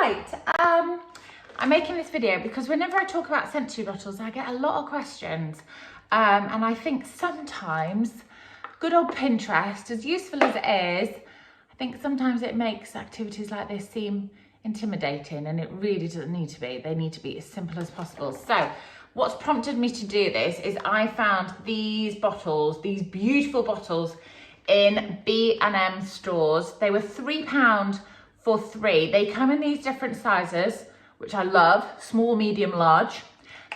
right, I'm making this video because whenever I talk about sensory bottles, I get a lot of questions. And I think sometimes good old Pinterest, as useful as it is, I think sometimes it makes activities like this seem intimidating, and it really doesn't need to be. They need to be as simple as possible. So what's prompted me to do this is I found these bottles, these beautiful bottles in B&M stores. They were £3 for 3. They come in these different sizes, which I love, small, medium, large.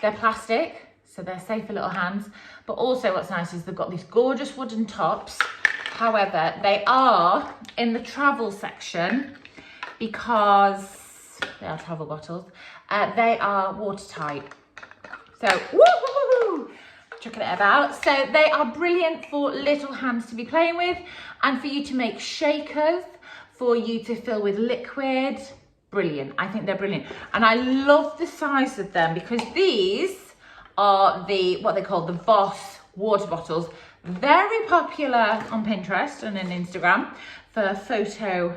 They're plastic, so they're safe for little hands. But also what's nice is they've got these gorgeous wooden tops. However, they are in the travel section because they are travel bottles. They are watertight. So, woo-hoo-hoo-hoo, chucking it about. So they are brilliant for little hands to be playing with and for you to make shakers, for you to fill with liquid. Brilliant. I think they're brilliant. And I love the size of them because these are what they call the Voss water bottles. Very popular on Pinterest and on Instagram for photo,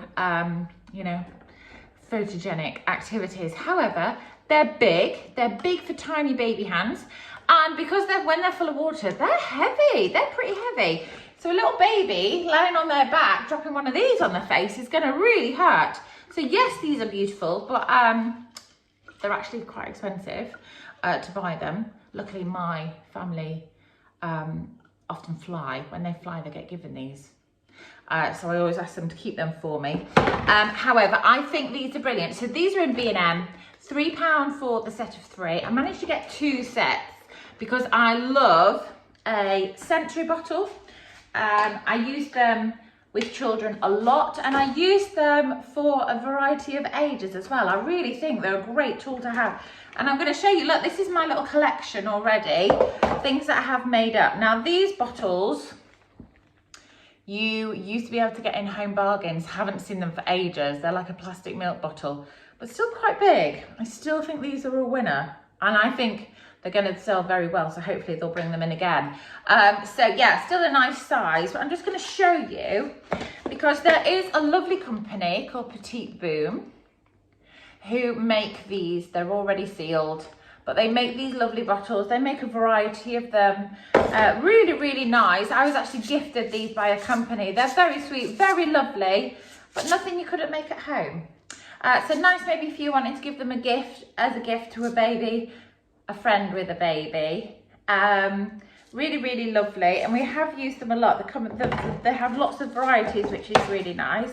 photogenic activities. However, they're big for tiny baby hands. And because when they're full of water, they're heavy. They're pretty heavy. So a little baby lying on their back, dropping one of these on their face is going to really hurt. So yes, these are beautiful, but they're actually quite expensive to buy them. Luckily, my family often fly. When they fly, they get given these. So I always ask them to keep them for me. However, I think these are brilliant. So these are in B&M, £3 for the set of 3. I managed to get 2 sets because I love a sensory bottle. I use them with children a lot, and I use them for a variety of ages as well. I really think they're a great tool to have. And I'm going to show you, look, this is my little collection already, things that I have made up. Now these bottles, you used to be able to get in Home Bargains. Haven't seen them for ages. They're like a plastic milk bottle, but still quite big. I still think these are a winner, and I think they're going to sell very well, so hopefully they'll bring them in again. So yeah, still a nice size, but I'm just going to show you because there is a lovely company called Petite Boom who make these. They're already sealed, but they make these lovely bottles. They make a variety of them. Really, really nice. I was actually gifted these by a company. They're very sweet, very lovely, but nothing you couldn't make at home. So nice maybe if you wanted to give them a gift, as a gift to a baby, a friend with a baby. Really, really lovely, and we have used them a lot. They have lots of varieties, which is really nice.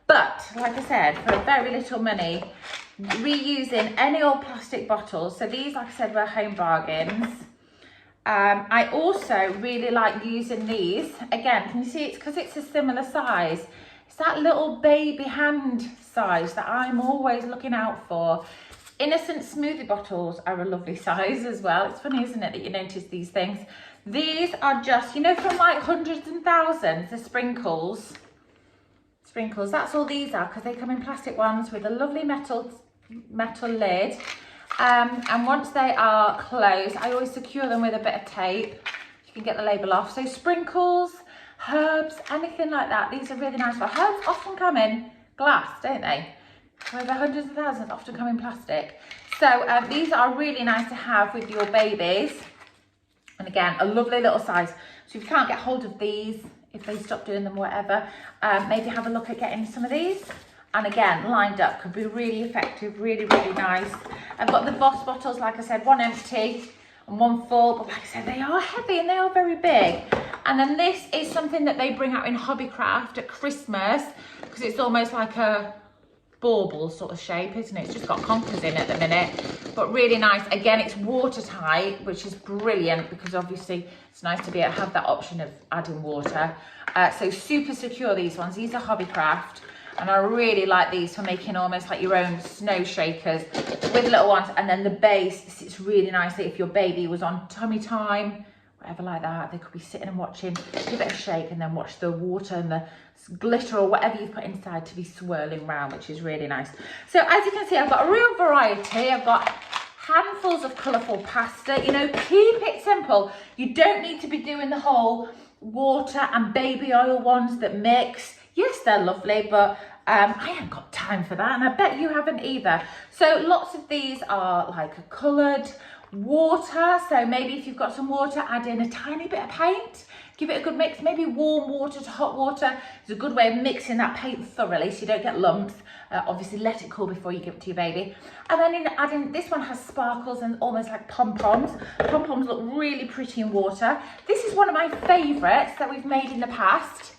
But like I said, for very little money, reusing any old plastic bottles. So these, like I said, were Home Bargains. I also really like using these. Again, can you see it's because it's a similar size. It's that little baby hand size that I'm always looking out for. Innocent smoothie bottles are a lovely size as well. It's funny, isn't it, that you notice these things. These are just, you know, from like hundreds and thousands, the sprinkles. Sprinkles, that's all these are, because they come in plastic ones with a lovely metal lid. And once they are closed, I always secure them with a bit of tape. You can get the label off. So sprinkles, herbs, anything like that. These are really nice. But herbs often come in glass, don't they? Over hundreds of thousands often come in plastic. So these are really nice to have with your babies. And again, a lovely little size. So if you can't get hold of these, if they stop doing them, whatever, maybe have a look at getting some of these. And again, lined up, could be really effective, really, really nice. I've got the Voss bottles, like I said, one empty and one full. But like I said, they are heavy and they are very big. And then this is something that they bring out in Hobbycraft at Christmas, because it's almost like a bauble sort of shape, isn't it? It's just got conkers in at the minute, but really nice. Again, it's watertight, which is brilliant because obviously it's nice to be able to have that option of adding water. So super secure, these ones. These are Hobbycraft, and I really like these for making almost like your own snow shakers with little ones. And then the base sits really nicely if your baby was on tummy time, whatever like that. They could be sitting and watching, give it a shake, and then watch the water and the glitter or whatever you put inside to be swirling around, which is really nice. So as you can see, I've got a real variety. I've got handfuls of colourful pasta. You know, keep it simple. You don't need to be doing the whole water and baby oil ones that mix. Yes, they're lovely, but I haven't got time for that, and I bet you haven't either. So lots of these are like a coloured water. So maybe if you've got some water, add in a tiny bit of paint. Give it a good mix. Maybe warm water to hot water is a good way of mixing that paint thoroughly so you don't get lumps. Obviously let it cool before you give it to your baby. And then adding, this one has sparkles and almost like pom-poms. Pom-poms look really pretty in water. This is one of my favourites that we've made in the past.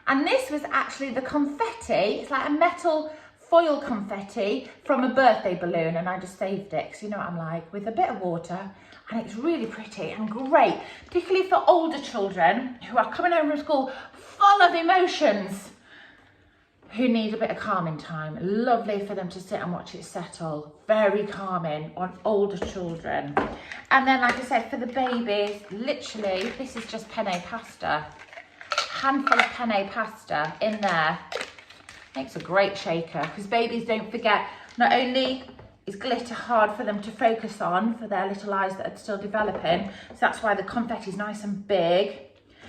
And this was actually the confetti. It's like a metal foil confetti from a birthday balloon, and I just saved it because you know what I'm like, with a bit of water, and it's really pretty and great, particularly for older children who are coming home from school full of emotions, who need a bit of calming time. Lovely for them to sit and watch it settle. Very calming on older children. And then, like I said, for the babies, literally, this is just penne pasta. Handful of penne pasta in there. Makes a great shaker, because babies, don't forget, not only is glitter hard for them to focus on for their little eyes that are still developing, so that's why the confetti is nice and big,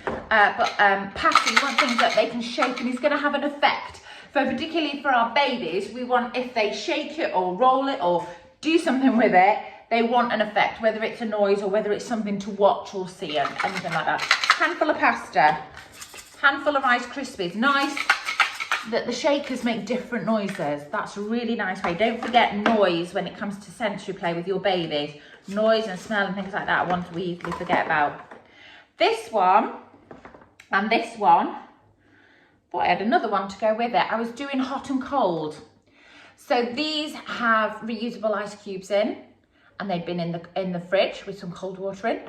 but pasta, you want things that they can shake and is going to have an effect. So particularly for our babies, we want, if they shake it or roll it or do something with it, they want an effect, whether it's a noise or whether it's something to watch or see and anything like that. Handful of pasta, handful of Rice Krispies. Nice that the shakers make different noises. That's a really nice way. Don't forget noise when it comes to sensory play with your babies. Noise and smell and things like that are ones we easily forget about. This one and this one, thought I had another one to go with it. I was doing hot and cold. So these have reusable ice cubes in, and they've been in the fridge with some cold water in.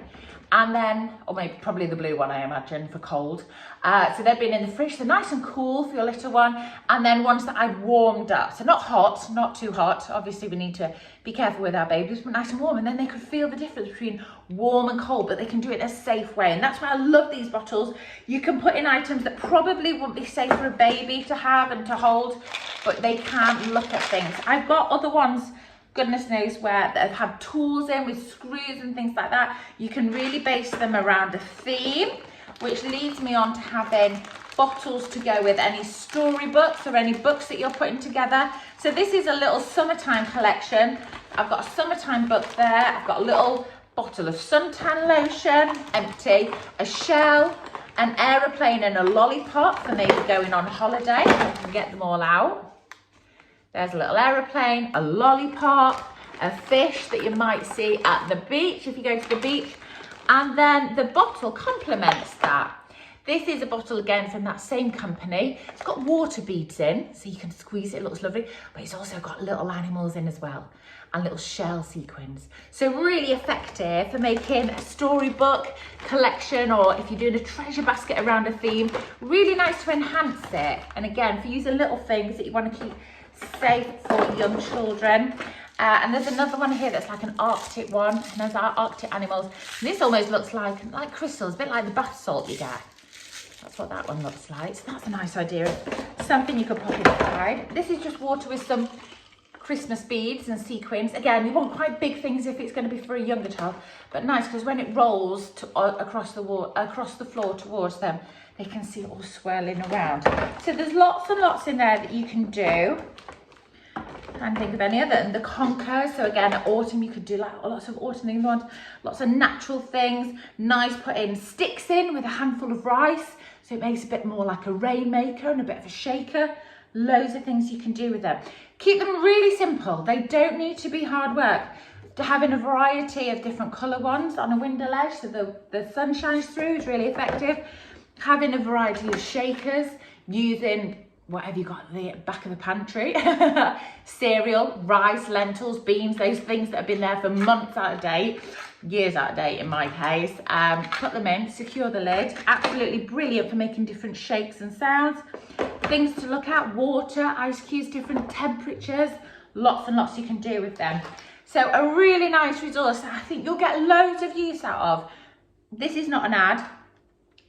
And then, or maybe probably the blue one, I imagine, for cold. So they've been in the fridge, they're nice and cool for your little one. And then ones that I've warmed up. So not hot, not too hot. Obviously we need to be careful with our babies, but nice and warm. And then they could feel the difference between warm and cold, but they can do it in a safe way. And that's why I love these bottles. You can put in items that probably wouldn't be safe for a baby to have and to hold, but they can look at things. I've got other ones, goodness knows where, that have had tools in with screws and things like that. You can really base them around a theme, which leads me on to having bottles to go with any storybooks or any books that you're putting together. So this is a little summertime collection. I've got a summertime book there. I've got a little bottle of suntan lotion, empty, a shell, an aeroplane and a lollipop for maybe going on holiday. You can get them all out. There's a little aeroplane, a lollipop, a fish that you might see at the beach if you go to the beach. And then the bottle complements that. This is a bottle again from that same company. It's got water beads in, so you can squeeze it, it looks lovely. But it's also got little animals in as well, and little shell sequins. So really effective for making a storybook collection, or if you're doing a treasure basket around a theme. Really nice to enhance it. And again, for using little things that you want to keep safe for young children. And there's another one here that's like an Arctic one, and there's our Arctic animals. And this almost looks like crystals, a bit like the bath salt you get. That's what that one looks like. So that's a nice idea of something you could pop inside. This is just water with some Christmas beads and sequins. Again, you want quite big things if it's going to be for a younger child, but nice because when it rolls across the floor towards them, they can see it all swirling around. So there's lots and lots in there that you can do. Can't think of any other. And the Concord, so again, at autumn you could do like lots of autumn things. Lots of natural things. Nice putting sticks in with a handful of rice, so it makes a bit more like a rainmaker and a bit of a shaker. Loads of things you can do with them. Keep them really simple. They don't need to be hard work. Having a variety of different colour ones on a window ledge so the sun shines through is really effective. Having a variety of shakers, using whatever you got at the back of the pantry. Cereal, rice, lentils, beans, those things that have been there for months out of date, years out of date in my case. Put them in, secure the lid. Absolutely brilliant for making different shakes and sounds. Things to look at, water, ice cubes, different temperatures. Lots and lots you can do with them. So a really nice resource that I think you'll get loads of use out of. This is not an ad.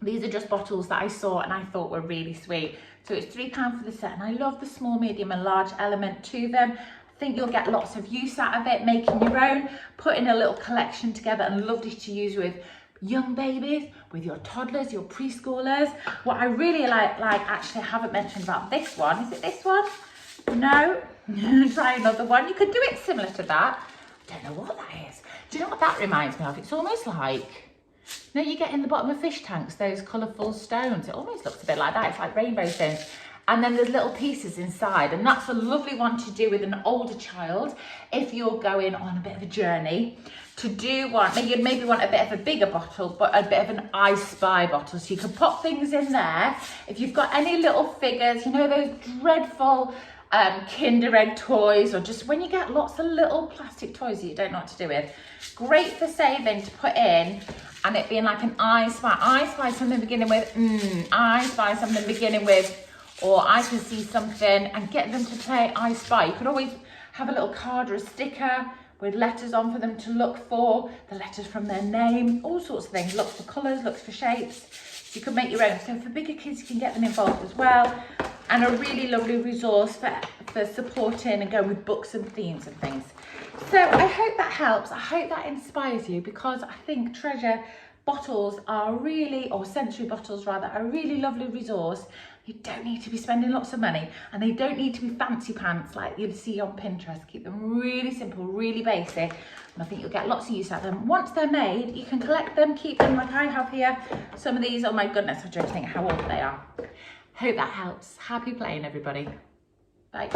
These are just bottles that I saw and I thought were really sweet. So it's £3 for the set, and I love the small, medium and large element to them. I think you'll get lots of use out of it, making your own, putting a little collection together, and lovely to use with young babies, with your toddlers, your preschoolers. What I really like actually I haven't mentioned about this one, is it this one? No, try another one. You could do it similar to that. I don't know what that is. Do you know what that reminds me of? It's almost like, you know, you get in the bottom of fish tanks, those colourful stones. It almost looks a bit like that. It's like rainbow stones. And then there's little pieces inside, and that's a lovely one to do with an older child if you're going on a bit of a journey. To do one, you'd maybe want a bit of a bigger bottle, but a bit of an I Spy bottle. So you can pop things in there. If you've got any little figures, you know, those dreadful Kinder Egg toys, or just when you get lots of little plastic toys that you don't know what to do with. Great for saving to put in, and it being like an I Spy. I Spy something beginning with, I Spy something beginning with, or I can see something, and get them to play I Spy. You could always have a little card or a sticker with letters on for them to look for, the letters from their name, all sorts of things. Looks for colours, looks for shapes. So you can make your own. So for bigger kids, you can get them involved as well. And a really lovely resource for supporting and going with books and themes and things. So I hope that helps. I hope that inspires you, because I think treasure bottles are really, or sensory bottles rather, are a really lovely resource. You don't need to be spending lots of money, and they don't need to be fancy pants like you'd see on Pinterest. Keep them really simple, really basic, and I think you'll get lots of use out of them. Once they're made, you can collect them, keep them, like I have here. Some of these, oh my goodness, I don't think how old they are. Hope that helps. Happy playing, everybody. Bye.